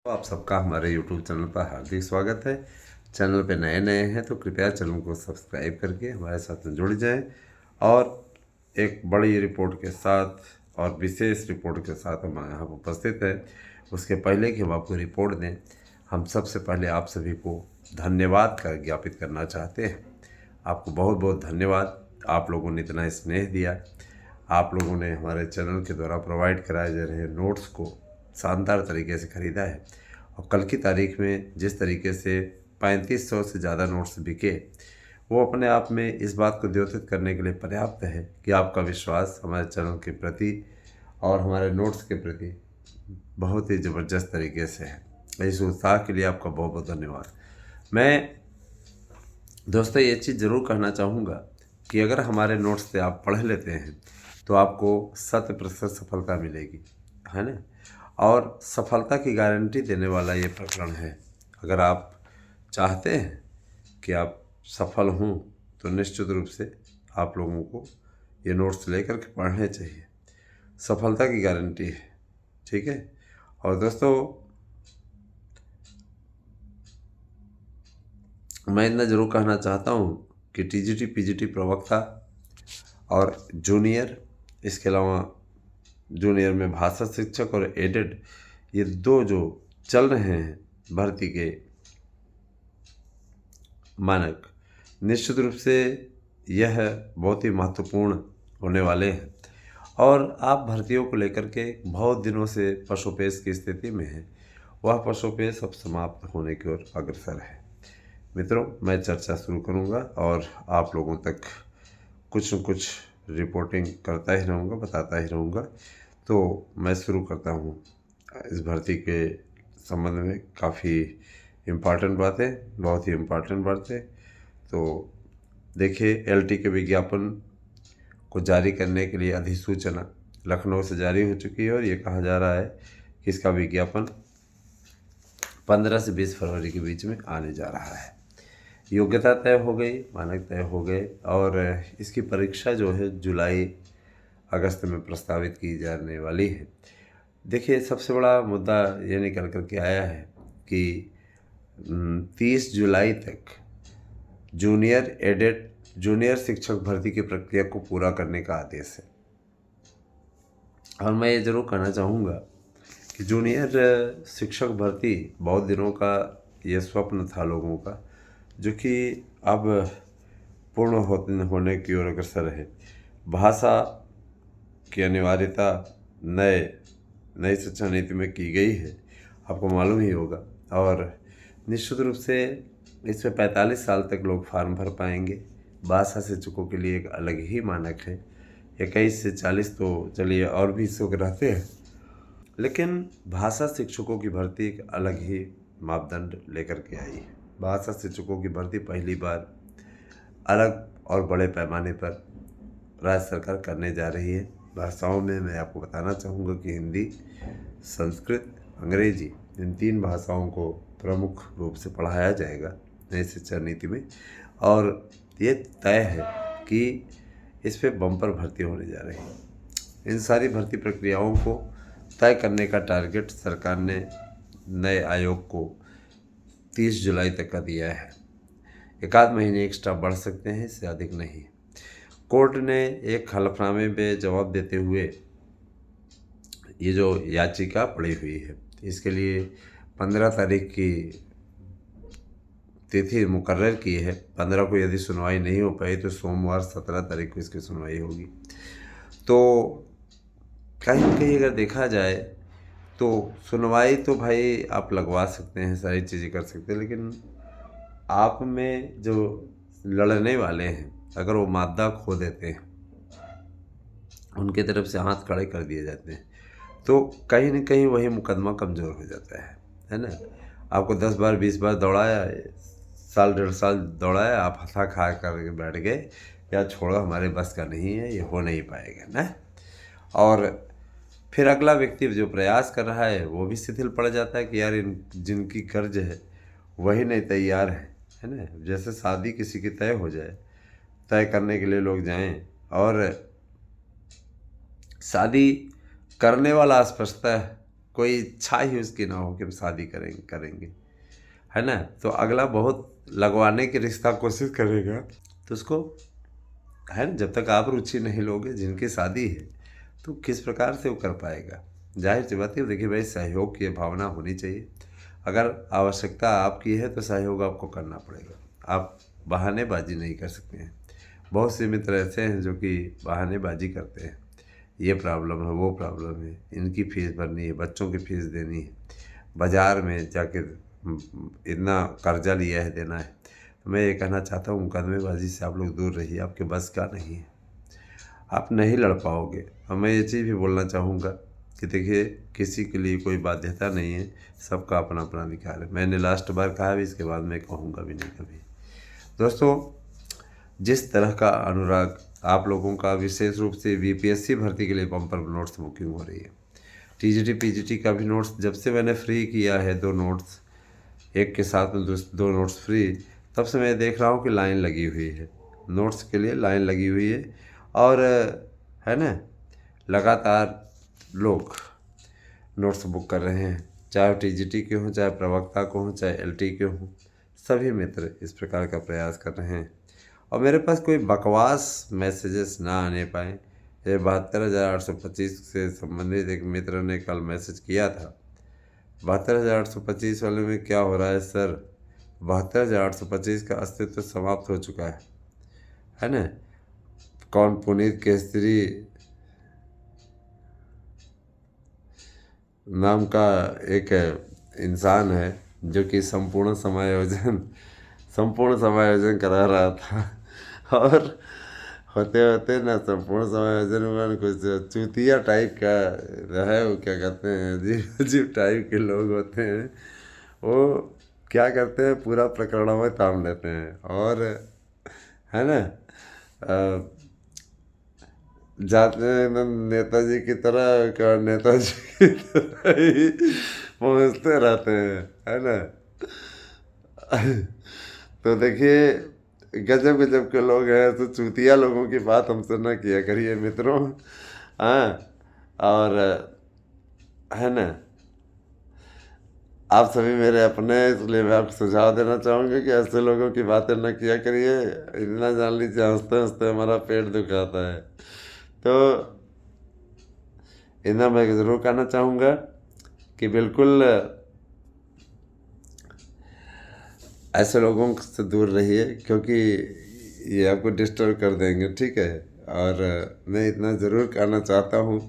आप सबका हमारे YouTube चैनल पर हार्दिक स्वागत है। चैनल पे नए हैं तो कृपया चैनल को सब्सक्राइब करके हमारे साथ में जुड़ जाएं और एक बड़ी रिपोर्ट के साथ और विशेष रिपोर्ट के साथ हम यहाँ पर उपस्थित हैं। उसके पहले कि हम आपको रिपोर्ट दें, हम सबसे पहले आप सभी को धन्यवाद का ज्ञापित करना चाहते हैं। आपको बहुत बहुत धन्यवाद। आप लोगों ने इतना स्नेह दिया, आप लोगों ने हमारे चैनल के द्वारा प्रोवाइड कराए जा रहे नोट्स को शानदार तरीके से ख़रीदा है। और कल की तारीख में जिस तरीके से 3500 से ज़्यादा नोट्स बिके, वो अपने आप में इस बात को द्योतित करने के लिए पर्याप्त है कि आपका विश्वास हमारे चैनल के प्रति और हमारे नोट्स के प्रति बहुत ही ज़बरदस्त तरीके से है। इस उत्साह के लिए आपका बहुत बहुत धन्यवाद। मैं दोस्तों ये चीज़ ज़रूर कहना चाहूँगा कि अगर हमारे नोट्स से आप पढ़ लेते हैं तो आपको 100% सफलता मिलेगी, है ना। और सफलता की गारंटी देने वाला ये प्रकरण है। अगर आप चाहते हैं कि आप सफल हों तो निश्चित रूप से आप लोगों को ये नोट्स लेकर के पढ़ने चाहिए। सफलता की गारंटी है, ठीक है। और दोस्तों मैं इतना ज़रूर कहना चाहता हूँ कि टीजीटी पीजीटी प्रवक्ता और जूनियर, इसके अलावा जूनियर में भाषा शिक्षक और एडेड, ये दो जो चल रहे हैं भर्ती के मानक, निश्चित रूप से यह बहुत ही महत्वपूर्ण होने वाले हैं। और आप भर्तियों को लेकर के बहुत दिनों से पशुपेश की स्थिति में हैं, वह पशुपेश अब समाप्त होने की ओर अग्रसर है। मित्रों, मैं चर्चा शुरू करूंगा और आप लोगों तक कुछ न कुछ रिपोर्टिंग करता ही रहूँगा, बताता ही रहूँगा। तो मैं शुरू करता हूँ इस भर्ती के संबंध में काफ़ी इम्पॉर्टेंट बातें, बहुत ही इम्पॉर्टेंट बातें। तो देखिए, एलटी के विज्ञापन को जारी करने के लिए अधिसूचना लखनऊ से जारी हो चुकी है और ये कहा जा रहा है कि इसका विज्ञापन 15 से 20 फरवरी के बीच में आने जा रहा है। योग्यता तय हो गई, मानक तय हो गए और इसकी परीक्षा जो है जुलाई अगस्त में प्रस्तावित की जाने वाली है। देखिए, सबसे बड़ा मुद्दा ये निकल कर के आया है कि 30 जुलाई तक जूनियर शिक्षक भर्ती की प्रक्रिया को पूरा करने का आदेश है। और मैं ये ज़रूर कहना चाहूँगा कि जूनियर शिक्षक भर्ती बहुत दिनों का ये स्वप्न था लोगों का, जो कि अब पूर्ण होने की ओर अग्रसर है। भाषा की अनिवार्यता नई शिक्षा नीति में की गई है, आपको मालूम ही होगा। और निश्चित रूप से इसमें 45 साल तक लोग फार्म भर पाएंगे। भाषा शिक्षकों के लिए एक अलग ही मानक है। 21 से 40 तो चलिए और भी इच्छुक रहते हैं, लेकिन भाषा शिक्षकों की भर्ती एक अलग ही मापदंड लेकर के आई है। भाषा शिक्षकों की भर्ती पहली बार अलग और बड़े पैमाने पर राज्य सरकार करने जा रही है। भाषाओं में मैं आपको बताना चाहूँगा कि हिंदी, संस्कृत, अंग्रेजी, इन 3 भाषाओं को प्रमुख रूप से पढ़ाया जाएगा नई शिक्षा नीति में। और ये तय है कि इस पे बम्पर भर्ती होने जा रही है। इन सारी भर्ती प्रक्रियाओं को तय करने का टारगेट सरकार ने नए आयोग को 30 जुलाई तक का दिया है। एक आध महीने एक्स्ट्रा बढ़ सकते हैं, इससे अधिक नहीं। कोर्ट ने एक हलफनामे में जवाब देते हुए ये जो याचिका पड़ी हुई है, इसके लिए 15 तारीख की तिथि मुकर्रर की है। 15 को यदि सुनवाई नहीं हो पाई तो सोमवार 17 तारीख को इसकी सुनवाई होगी। तो कहीं न कहीं अगर देखा जाए तो सुनवाई तो भाई आप लगवा सकते हैं, सारी चीज़ें कर सकते हैं, लेकिन आप में जो लड़ने वाले हैं, अगर वो मादा खो देते हैं, उनके तरफ से हाथ खड़े कर दिए जाते हैं, तो कहीं न कहीं वही मुकदमा कमज़ोर हो जाता है ना। आपको 10 बार 20 बार दौड़ाया, साल 1.5 साल दौड़ाया, आप हँसा खा कर बैठ गए, या छोड़ो हमारे बस का नहीं है, ये हो नहीं पाएगा ना। और फिर अगला व्यक्ति जो प्रयास कर रहा है वो भी शिथिल पड़ जाता है कि यार जिनकी कर्ज है वही नहीं तैयार है ना। जैसे शादी किसी की तय हो जाए, तय करने के लिए लोग जाएं और शादी करने वाला स्पष्टतः कोई इच्छा ही उसकी ना हो कि हम शादी करेंगे, है ना। तो अगला बहुत लगवाने की रिश्ता कोशिश करेगा, तो उसको, है ना, जब तक आप रुचि नहीं लोगे, जिनकी शादी है, तो किस प्रकार से वो कर पाएगा। जाहिर सी बात है। देखिए भाई, सहयोग की भावना होनी चाहिए। अगर आवश्यकता आपकी है तो सहयोग आपको करना पड़ेगा, आप बहानेबाजी नहीं कर सकते हैं। बहुत से मित्र ऐसे हैं जो कि बहानेबाजी करते हैं, ये प्रॉब्लम है, वो प्रॉब्लम है, इनकी फ़ीस भरनी है, बच्चों की फ़ीस देनी है, बाज़ार में जाके इतना कर्जा लिया है, देना है। तो मैं ये कहना चाहता हूँ, मुकदमेबाजी से आप लोग दूर रहिए, आपके बस का नहीं है, आप नहीं लड़ पाओगे। और मैं ये चीज़ भी बोलना चाहूँगा कि देखिए, किसी के लिए कोई बाध्यता नहीं है, सबका अपना अपना अधिकार है। मैंने लास्ट बार कहा भी, इसके बाद मैं कहूँगा भी नहीं कभी। दोस्तों, जिस तरह का अनुराग आप लोगों का, विशेष रूप से बीपीएससी भर्ती के लिए बम्पर नोट्स बुकिंग हो रही है, टीजीटी पीजीटी का भी नोट्स जब से मैंने फ्री किया है, 2 नोट्स एक के साथ में 2 नोट्स फ्री, तब से मैं देख रहा हूँ कि लाइन लगी हुई है, नोट्स के लिए लाइन लगी हुई है। और है ना, लगातार लोग नोट्स बुक कर रहे हैं, चाहे टीजीटी के हों, चाहे प्रवक्ता को हों, चाहे एलटी के हों, सभी मित्र इस प्रकार का प्रयास कर रहे हैं। और मेरे पास कोई बकवास मैसेजेस ना आने पाए। ये 72,825 से संबंधित एक मित्र ने कल मैसेज किया था। 72,825 वाले में क्या हो रहा है सर? 72,825 का अस्तित्व समाप्त हो चुका है ना। कौन, पुनीत केसरी नाम का एक इंसान है जो कि संपूर्ण समायोजन करा रहा था, और होते होते ना संपूर्ण समायोजन में कुछ चूतिया टाइप का है, वो क्या कहते हैं, अजीब अजीब टाइप के लोग होते हैं। वो क्या करते हैं, पूरा प्रकरण में ताम लेते हैं, और है ना, जाते हैं एकदम नेताजी की तरह, क्या नेताजी की तरह ही पहुँचते रहते हैं, है ना। तो देखिए, गजब गजब के लोग हैं, तो चूतिया लोगों की बात हमसे ना किया करिए मित्रों। हाँ, और है ना, आप सभी मेरे अपने, इसलिए मैं आपको सुझाव देना चाहूँगा कि ऐसे लोगों की बातें न किया करिए। इतना जान लीजिए, हंसते हंसते हमारा पेट दुखाता है। तो इतना मैं ज़रूर कहना चाहूँगा कि बिल्कुल ऐसे लोगों से दूर रहिए, क्योंकि ये आपको डिस्टर्ब कर देंगे, ठीक है। और मैं इतना ज़रूर कहना चाहता हूँ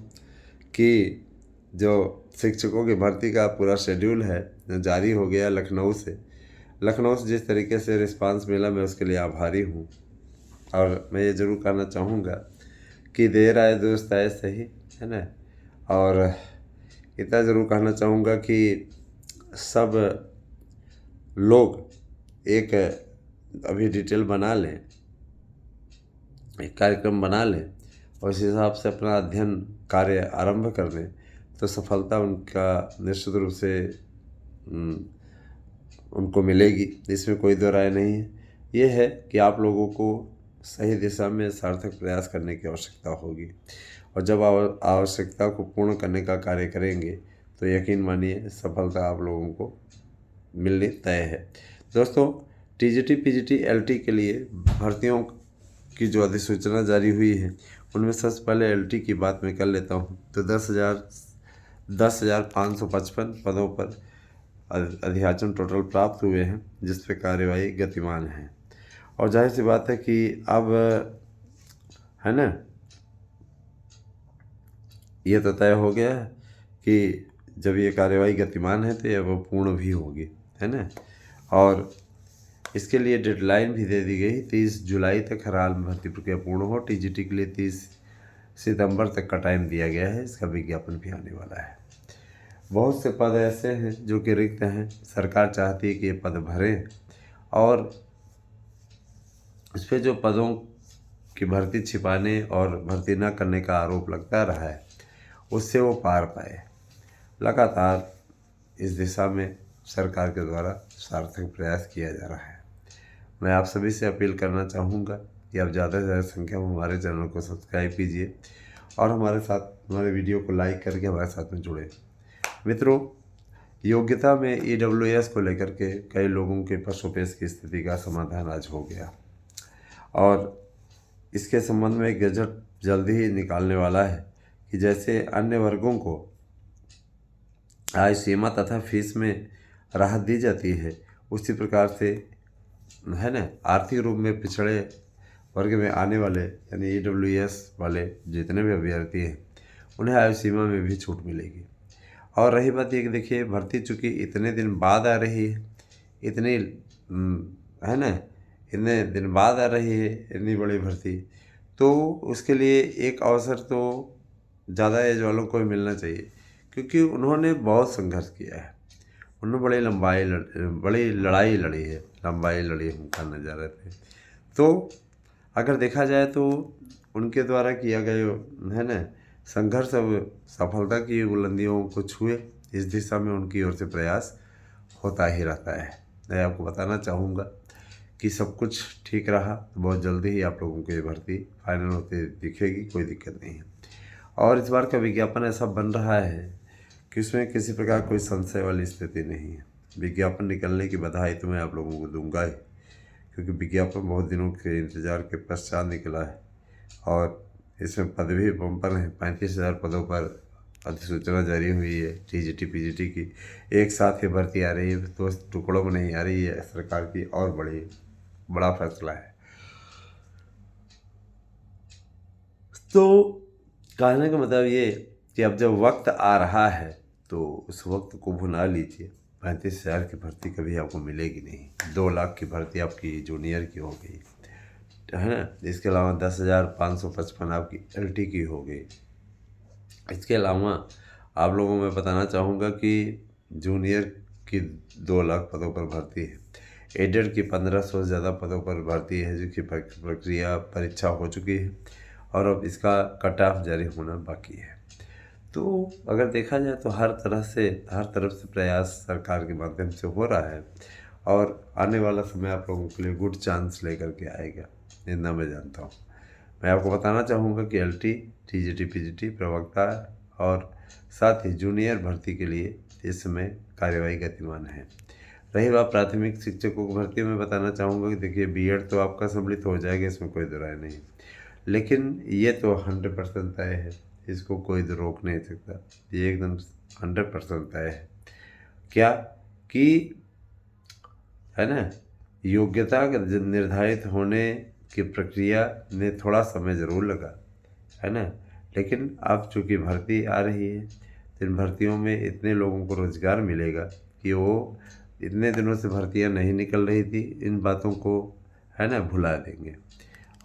कि जो शिक्षकों की भर्ती का पूरा शेड्यूल है, जारी हो गया लखनऊ से जिस तरीके से रिस्पांस मिला, मैं उसके लिए आभारी हूँ। और मैं ये ज़रूर कहना चाहूँगा कि देर आए दुरुस्त आए सही, है ना। और इतना ज़रूर कहना चाहूँगा कि सब लोग एक अभी डिटेल बना लें, एक कार्यक्रम बना लें, और इस हिसाब से अपना अध्ययन कार्य आरंभ कर दें, तो सफलता उनका निश्चित रूप से उनको मिलेगी। इसमें कोई दो राय नहीं है। ये है कि आप लोगों को सही दिशा में सार्थक प्रयास करने की आवश्यकता होगी, और जब आवश्यकता को पूर्ण करने का कार्य करेंगे, तो यकीन मानिए सफलता आप लोगों को मिलनी तय है। दोस्तों, टीजीटी पीजीटी एलटी के लिए भर्तियों की जो अधिसूचना जारी हुई है, उनमें सबसे पहले एलटी की बात मैं कर लेता हूँ। तो 10,555 पदों पर अधियाचन टोटल प्राप्त हुए हैं, जिस पर कार्यवाही गतिमान है। और जाहिर सी बात है कि अब, है ना, ये तो तय हो गया है कि जब ये कार्यवाही गतिमान है तो ये वो पूर्ण भी होगी, है ना। और इसके लिए डेडलाइन भी दे दी गई, 30 जुलाई तक हर हाल में भर्ती प्रक्रिया पूर्ण हो। टीजीटी के लिए 30 सितंबर तक का टाइम दिया गया है, इसका विज्ञापन भी आने वाला है। बहुत से पद ऐसे हैं जो कि रिक्त हैं, सरकार चाहती है कि ये पद भरें, और इस पर जो पदों की भर्ती छिपाने और भर्ती न करने का आरोप लगता रहा है, उससे वो पार पाए। लगातार इस दिशा में सरकार के द्वारा सार्थक प्रयास किया जा रहा है। मैं आप सभी से अपील करना चाहूँगा कि आप ज़्यादा से ज़्यादा संख्या में हमारे चैनल को सब्सक्राइब कीजिए, और हमारे वीडियो को लाइक करके हमारे साथ में जुड़े। मित्रों, योग्यता में EWS को लेकर के कई लोगों के पशुपेश की स्थिति का समाधान आज हो गया और इसके संबंध में गजट जल्दी ही निकालने वाला है कि जैसे अन्य वर्गों को आय सीमा तथा फीस में राहत दी जाती है, उसी प्रकार से है ना आर्थिक रूप में पिछड़े वर्ग में आने वाले यानी EWS वाले जितने भी अभ्यर्थी हैं उन्हें आयु सीमा में भी छूट मिलेगी। और रही बात ये कि देखिए भर्ती चूँकि इतने दिन बाद आ रही है, इतनी है ना इतने दिन बाद आ रही है इतनी बड़ी भर्ती, तो उसके लिए एक अवसर तो ज़्यादा एज वालों को ही मिलना चाहिए क्योंकि उन्होंने बहुत संघर्ष किया है। उन्होंने बड़ी लड़ाई लड़ी है, लंबाई लड़ी हम करने जा रहे थे। तो अगर देखा जाए तो उनके द्वारा किया गया है ना संघर्ष अब सफलता की बुलंदियों को छुए, इस दिशा में उनकी ओर से प्रयास होता ही रहता है। मैं आपको बताना चाहूँगा कि सब कुछ ठीक रहा तो बहुत जल्दी ही आप लोगों को ये भर्ती फाइनल होते दिखेगी, कोई दिक्कत नहीं है। और इस बार का विज्ञापन ऐसा बन रहा है कि उसमें किसी प्रकार कोई संशय वाली स्थिति नहीं है। विज्ञापन निकलने की बधाई तो मैं आप लोगों को दूंगा ही, क्योंकि विज्ञापन बहुत दिनों के इंतजार के पश्चात निकला है और इसमें पद भी बम्पर हैं। 35,000 पदों पर अधिसूचना जारी हुई है TGT PGT की, एक साथ ही भर्ती आ रही है, तो टुकड़ों में नहीं आ रही है सरकार की, और बड़ा फैसला है। तो कहने का मतलब ये कि अब जब वक्त आ रहा है तो उस वक्त को भुना लीजिए। 35,000 की भर्ती कभी आपको मिलेगी नहीं। 2 लाख की भर्ती आपकी जूनियर की हो गई है ना। इसके अलावा 10,555 आपकी LT की हो गई। इसके अलावा आप लोगों में बताना चाहूँगा कि जूनियर की 2 लाख पदों पर भर्ती है। एडेड की 1,500 से ज़्यादा पदों पर भर्ती है, जिसकी प्रक्रिया परीक्षा हो चुकी है और अब इसका कट ऑफ जारी होना बाकी है। तो अगर देखा जाए तो हर तरफ से प्रयास सरकार के माध्यम से हो रहा है और आने वाला समय आप लोगों के लिए गुड चांस लेकर के आएगा, इतना मैं जानता हूँ। मैं आपको बताना चाहूँगा कि LT TGT PGT प्रवक्ता और साथ ही जूनियर भर्ती के लिए इस समय कार्यवाही गतिमान है। रही बात प्राथमिक शिक्षकों की भर्ती में बताना चाहूँगा कि देखिए B.Ed तो आपका सम्मिलित हो जाएगा, इसमें कोई दो राय नहीं, लेकिन ये तो 100% तय है, इसको कोई रोक नहीं सकता, ये एकदम 100% तय है। क्या कि है ना योग्यता का निर्धारित होने की प्रक्रिया में थोड़ा समय ज़रूर लगा है ना, लेकिन अब चूँकि भर्ती आ रही है तो इन भर्तियों में इतने लोगों को रोज़गार मिलेगा कि वो इतने दिनों से भर्तियां नहीं निकल रही थी, इन बातों को है ना भुला देंगे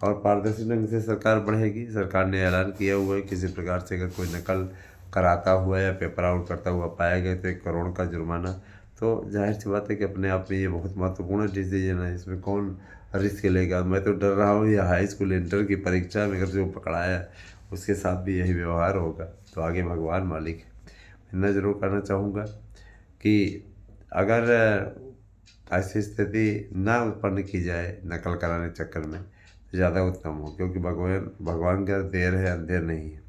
और पारदर्शी ढंग से सरकार बढ़ेगी। सरकार ने ऐलान किया हुआ है किसी प्रकार से अगर कोई नकल कराता हुआ या पेपर आउट करता हुआ पाया गया तो 1 करोड़ का जुर्माना। तो जाहिर सी बात है कि अपने आप में ये बहुत महत्वपूर्ण डिसीजन है, इसमें कौन रिस्क लेगा। मैं तो डर रहा हूँ, या हाई स्कूल इंटर की परीक्षा में अगर जो पकड़ाया उसके साथ भी यही व्यवहार होगा तो आगे भगवान मालिक है। इतना ज़रूर करना चाहूँगा कि अगर ऐसी स्थिति ना उत्पन्न की जाए नकल कराने चक्कर में तो ज़्यादा उत्तम हो, क्योंकि भगवान का देर है अंधेर नहीं है।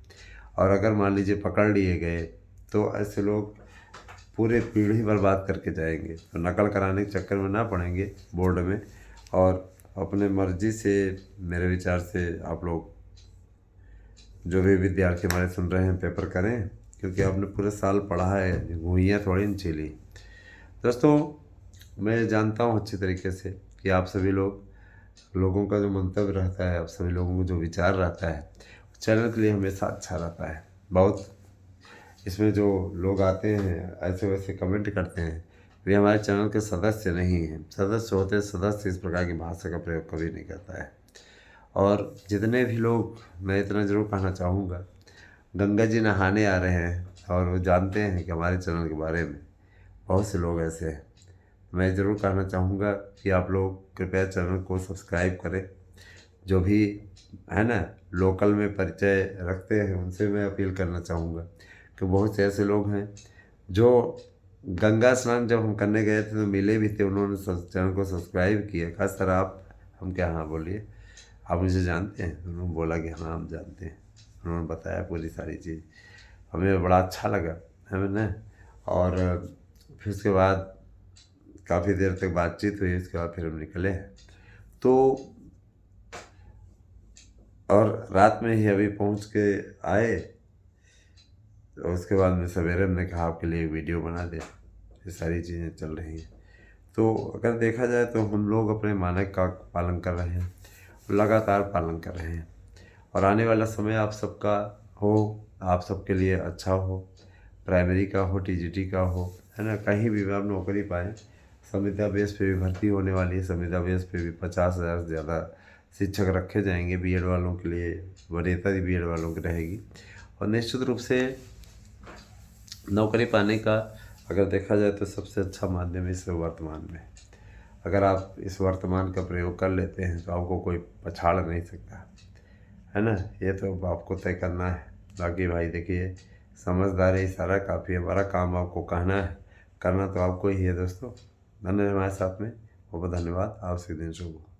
और अगर मान लीजिए पकड़ लिए गए तो ऐसे लोग पूरे पीढ़ी बर्बाद करके जाएंगे, तो नकल कराने के चक्कर में ना पड़ेंगे बोर्ड में। और अपने मर्जी से मेरे विचार से आप लोग जो भी विद्यार्थी हमारे सुन रहे हैं पेपर करें, क्योंकि आपने पूरे साल पढ़ा है, घुइयाँ थोड़ी न छिली। दोस्तों मैं जानता हूँ अच्छी तरीके से कि आप सभी लोगों का जो मंतव्य रहता है, आप सभी लोगों को जो विचार रहता है चैनल के लिए हमेशा अच्छा रहता है। बहुत इसमें जो लोग आते हैं ऐसे वैसे कमेंट करते हैं, वे हमारे चैनल के सदस्य नहीं हैं। सदस्य होते सदस्य इस प्रकार की भाषा का प्रयोग कभी नहीं करता है। और जितने भी लोग, मैं इतना ज़रूर कहना चाहूँगा, गंगा जी नहाने आ रहे हैं और वो जानते हैं कि हमारे चैनल के बारे में, बहुत से लोग ऐसे हैं। मैं ज़रूर कहना चाहूँगा कि आप लोग कृपया चैनल को सब्सक्राइब करें। जो भी है ना लोकल में परिचय रखते हैं उनसे मैं अपील करना चाहूँगा कि बहुत से ऐसे लोग हैं जो गंगा स्नान जब हम करने गए थे तो मिले भी थे, उन्होंने चैनल को सब्सक्राइब किया। कहा सर आप, हम क्या, हाँ बोलिए, आप मुझे जानते हैं? उन्होंने बोला कि हाँ हम जानते हैं। उन्होंने बताया पूरी सारी चीज़, हमें बड़ा अच्छा लगा है ना। और फिर उसके बाद काफ़ी देर तक बातचीत हुई, उसके बाद फिर हम निकले। तो और रात में ही अभी पहुंच के आए। तो उसके बाद में सवेरे हमने कहा आपके लिए वीडियो बना दे, ये सारी चीज़ें चल रही हैं। तो अगर देखा जाए तो हम लोग अपने मानक का पालन कर रहे हैं, लगातार पालन कर रहे हैं, और आने वाला समय आप सबका हो, आप सबके लिए अच्छा हो, प्राइमरी का हो, टीजीटी का हो, है ना, कहीं भी आप नौकरी पाएँ। संविदा बेस पे भी भर्ती होने वाली है, संविदा बेस पे भी 50,000 से ज़्यादा शिक्षक रखे जाएंगे बीएड वालों के लिए, वरीयता बीएड वालों की रहेगी। और निश्चित रूप से नौकरी पाने का अगर देखा जाए तो सबसे अच्छा माध्यम इस वर्तमान में, अगर आप इस वर्तमान का प्रयोग कर लेते हैं तो आपको कोई पछाड़ नहीं सकता, है ना। ये तो आपको तय करना है। बाकी भाई देखिए, समझदारी इशारा काफ़ी है, हमारा काम आपको कहना है, करना तो आपको ही है दोस्तों। धन्यवाद हमारे साथ में, बहुत धन्यवाद। आपसे दिन शुभ हो।